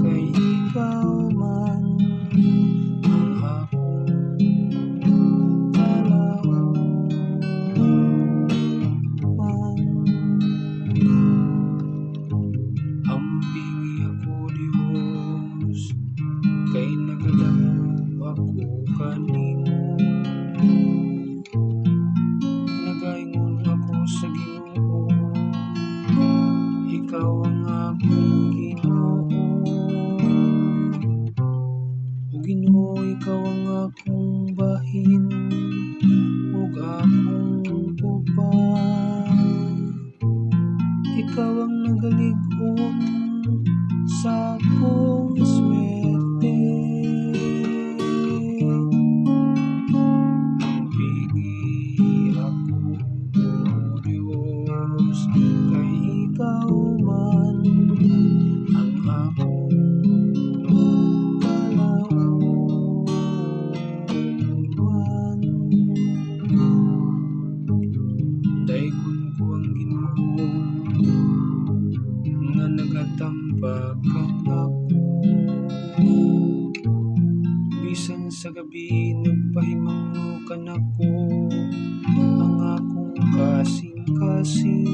kay ikaw man ang akong kalauman. Ambingi ako Dios, kay nagadamo ako kanimo. Nagaingon ako sa Ginoo, ikaw ang akong Ginoo. O Ginoo, ikaw ang akong bahin ug akong tupa. Ikaw ang nagalig-on sa akong swerte. Ambingi ako Diyos, kay ikaw man ang akong kalauman. Dayon ko ang Ginoo nga nagatambakan ako. Bisan sa gabi nagpahimangnukan ako ang akong kasing-kasing.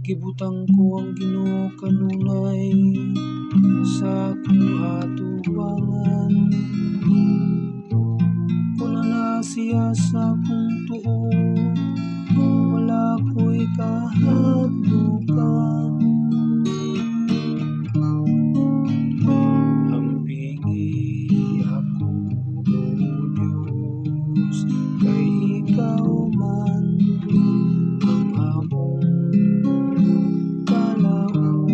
Gibutang ko ang Ginoo kanunay sa akong atubangan. Kuna na siya sa akong tuo, wala ko'y kahadlukan. Ambingi ako Diyos, kay ikaw man ang akong kalauman.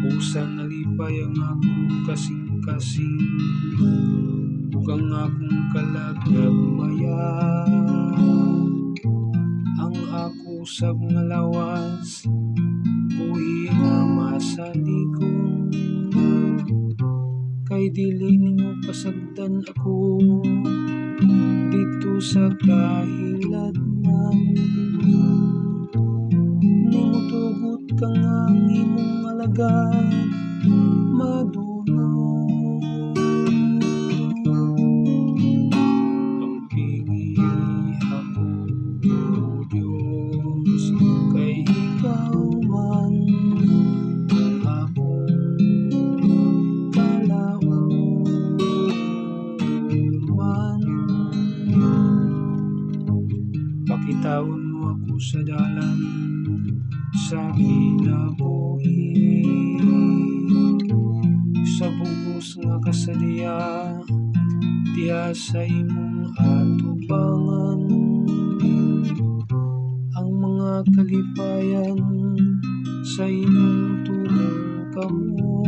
Busan nalipay ang akong kasing-kasing ug ang akong kalagagmaya. Ang ako sab nga lawas, buhi nga masaligon. Kay dili nimo pasagdan ako dito sa kahiladman. Nimo tugot ka nga ang imong alagad madunong. Ambingi ako Diyos, kay ikaw man ang akong kalauman. Pakitawon mo ako sa dalan sa kinabuhi, sa bugos nga kasadya diha sa imong atubangan. Ang mga kalipayan sa imong tulong kamo.